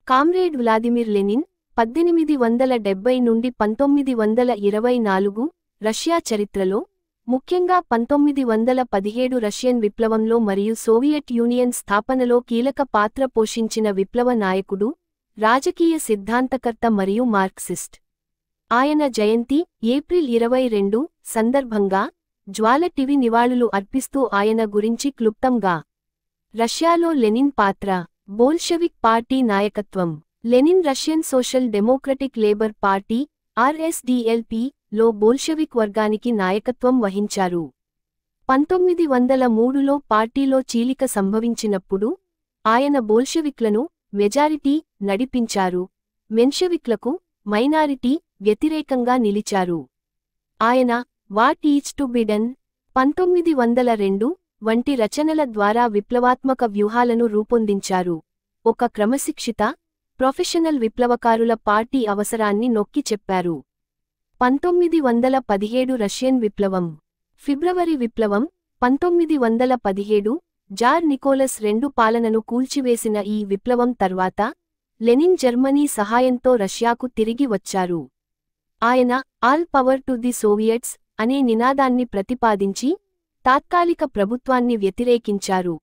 Comrade Vladimir Lenin 1870 నుండి 1924 Russia చరిత్రలో, ముఖ్యంగా 1917 రష్యన్ విప్లవంలో మరియు సోవియట్ యూనియన్ స్థాపనలో కీలక పాత్ర పోషించిన విప్లవ నాయకుడు, రాజకీయ సిద్ధాంతకర్త మరియు మార్క్సిస్ట్. ఆయన జయంతి ఏప్రిల్ 22 సందర్భంగా జ్వాల టీవీ నివాళులు అర్పిస్తూ ఆయన గురించి క్లుప్తంగా. రష్యాలో లెనిన్ పాత్ర. బోల్షెవిక్ పార్టీ నాయకత్వం. Lenin Russian social democratic labour party (RSDLP) లో బోల్షెవిక్ వర్గానికి నాయకత్వం వహించారు. 1903లో పార్టీలో చీలిక సంభవించినప్పుడు ఆయన బోల్షెవిక్లను మెజారిటీ నడిపించారు, మెన్షెవిక్లకు మైనారిటీ వ్యతిరేకంగా నిలిచారు. ఆయన what is to be done 1902 వంటి రచనల ద్వారా విప్లవాత్మక వ్యూహాలను రూపొందించారు, ఒక క్రమశిక్షిత, ప్రొఫెషనల్ విప్లవకారుల పార్టీ అవసరాన్ని నొక్కి చెప్పారు. 1917 రష్యన్ విప్లవం. ఫిబ్రవరి విప్లవం. 1917 జార్ నికోలస్ II పాలనను కూల్చివేసిన ఈ విప్లవం తర్వాత లెనిన్ జర్మనీ సహాయంతో రష్యాకు తిరిగి వచ్చారు. ఆయన all power to the Soviets అనే నినాదాన్ని ప్రతిపాదించి తాత్కాలిక ప్రభుత్వాన్ని వ్యతిరేకించారు,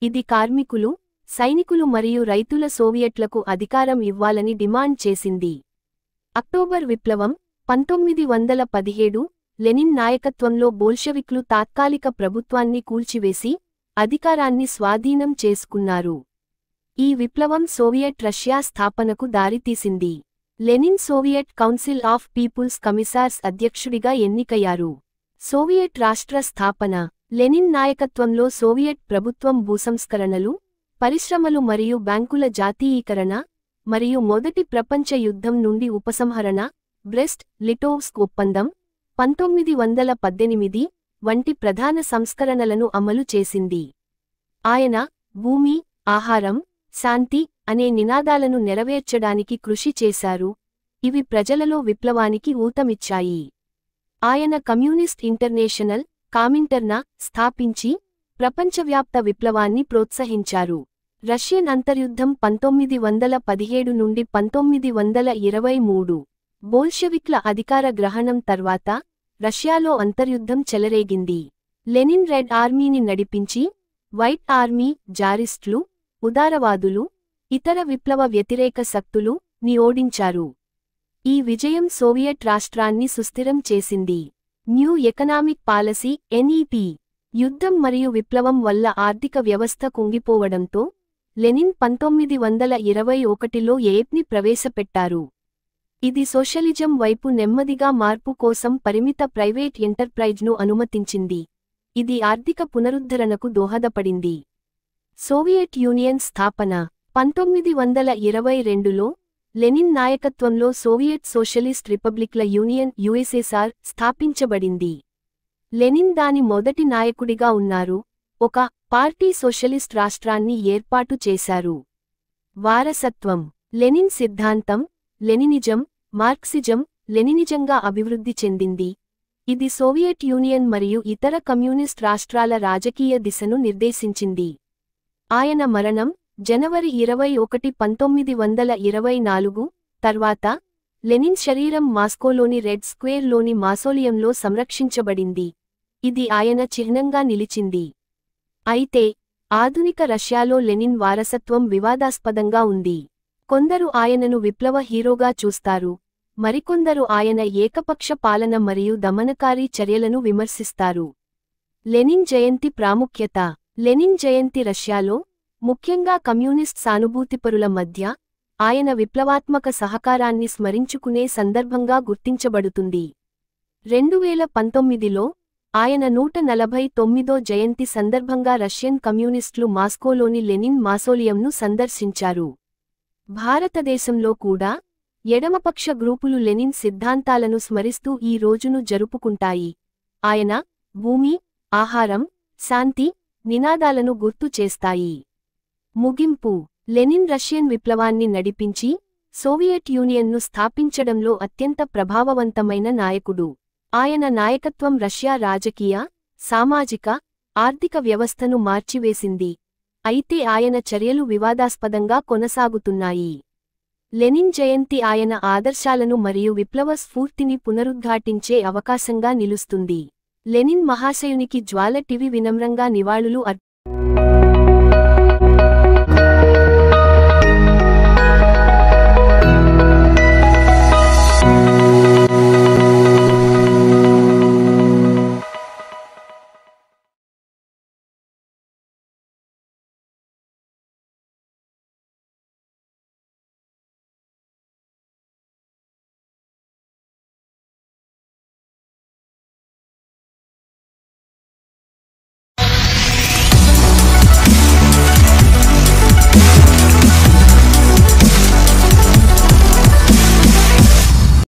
ఇది కార్మికులు, సైనికులు మరియు రైతుల సోవియట్లకు అధికారం ఇవ్వాలని డిమాండ్ చేసింది. అక్టోబర్ విప్లవం. 1917 లెనిన్ నాయకత్వంలో బోల్షెవిక్లు తాత్కాలిక ప్రభుత్వాన్ని కూల్చివేసి అధికారాన్ని స్వాధీనం చేసుకున్నారు. ఈ విప్లవం సోవియట్ రష్యా స్థాపనకు దారితీసింది. Lenin Soviet council of people's commissars అధ్యక్షుడిగా ఎన్నికయ్యారు. సోవియట్ రాష్ట్ర స్థాపన. లెనిన్ నాయకత్వంలో సోవియట్ ప్రభుత్వం భూసంస్కరణలు, పరిశ్రమలు మరియు బ్యాంకుల జాతీయీకరణ, మరియు మొదటి ప్రపంచ యుద్ధం నుండి ఉపసంహరణ, బ్రెస్ట్ లిటోవ్స్క్ ఒప్పందం 1918 వంటి ప్రధాన సంస్కరణలను అమలు చేసింది. ఆయన భూమి, ఆహారం, శాంతి అనే నినాదాలను నెరవేర్చడానికి కృషి చేశారు, ఇవి ప్రజలలో విప్లవానికి ఊతమిచ్చాయి. ఆయన కమ్యూనిస్ట్ ఇంటర్నేషనల్ కామింటర్నా స్థాపించి ప్రపంచవ్యాప్త విప్లవాన్ని ప్రోత్సహించారు. రష్యన్ అంతర్యుద్ధం 1917 నుండి 1923. బోల్షెవిక్ల అధికార గ్రహణం తర్వాత రష్యాలో అంతర్యుద్ధం చెలరేగింది. లెనిన్ రెడ్ ఆర్మీని నడిపించి వైట్ ఆర్మీ జారిస్టులు, ఉదారవాదులు, ఇతర విప్లవ వ్యతిరేక శక్తులు ని ఓడించారు. ఈ విజయం సోవియట్ రాష్ట్రాన్ని సుస్థిరం చేసింది. New economic policy (NEP). యుద్ధం మరియు విప్లవం వల్ల ఆర్థిక వ్యవస్థ కుంగిపోవడంతో లెనిన్ 1921లో EPని ప్రవేశపెట్టారు. ఇది సోషలిజం వైపు నెమ్మదిగా మార్పు కోసం పరిమిత ప్రైవేట్ ఎంటర్ప్రైజ్ను అనుమతించింది, ఇది ఆర్థిక పునరుద్ధరణకు దోహదపడింది. సోవియట్ యూనియన్ స్థాపన. 1922లో లెనిన్ నాయకత్వంలో సోవియట్ సోషలిస్ట్ రిపబ్లిక్ల యూనియన్ (USSR) స్థాపించబడింది. లెనిన్ దాని మొదటి నాయకుడిగా ఉన్నారు, ఒక పార్టీ సోషలిస్ట్ రాష్ట్రాన్ని ఏర్పాటు చేశారు. వారసత్వం. లెనిన్ సిద్ధాంతం లెనినిజం, మార్క్సిజం లెనినిజంగా అభివృద్ధి చెందింది, ఇది సోవియట్ యూనియన్ మరియు ఇతర కమ్యూనిస్ట్ రాష్ట్రాల రాజకీయ దిశను నిర్దేశించింది. ఆయన మరణం జనవరి 21, 1924 తర్వాత లెనిన్ శరీరం మాస్కోలోని రెడ్ స్క్వేర్లోని మాసోలియంలో సంరక్షించబడింది, ఇది ఆయన చిహ్నంగా నిలిచింది. అయితే ఆధునిక రష్యాలో లెనిన్ వారసత్వం వివాదాస్పదంగా ఉంది. కొందరు ఆయనను విప్లవ హీరోగా చూస్తారు, మరికొందరు ఆయన ఏకపక్ష పాలన మరియు దమనకారీ చర్యలను విమర్శిస్తారు. లెనిన్ జయంతి ప్రాముఖ్యత. లెనిన్ జయంతి రష్యాలో, ముఖ్యంగా కమ్యూనిస్ట్ సానుభూతిపరుల మధ్య ఆయన విప్లవాత్మక సహకారాన్ని స్మరించుకునే సందర్భంగా గుర్తించబడుతుంది. 2019లో ఆయన 149వ జయంతి సందర్భంగా రష్యన్ కమ్యూనిస్టులు మాస్కోలోని లెనిన్ మాసోలియంను సందర్శించారు. భారతదేశంలో కూడా ఎడమపక్ష గ్రూపులు లెనిన్ సిద్ధాంతాలను స్మరిస్తూ ఈ రోజును జరుపుకుంటాయి. ఆయన భూమి, ఆహారం, శాంతి నినాదాలను గుర్తు చేస్తాయి. ముగింపు. లెనిన్ రష్యన్ విప్లవాన్ని నడిపించి సోవియట్ యూనియన్ను స్థాపించడంలో అత్యంత ప్రభావవంతమైన నాయకుడు. ఆయన నాయకత్వం రష్యా రాజకీయ, సామాజిక, ఆర్థిక వ్యవస్థను మార్చివేసింది. అయితే ఆయన చర్యలు వివాదాస్పదంగా కొనసాగుతున్నాయి. లెనిన్ జయంతి ఆయన ఆదర్శాలను మరియు విప్లవ స్ఫూర్తిని పునరుద్ఘాటించే అవకాశంగా నిలుస్తుంది. లెనిన్ మహాశయునికి జ్వాల టీవీ వినమ్రంగా నివాళులు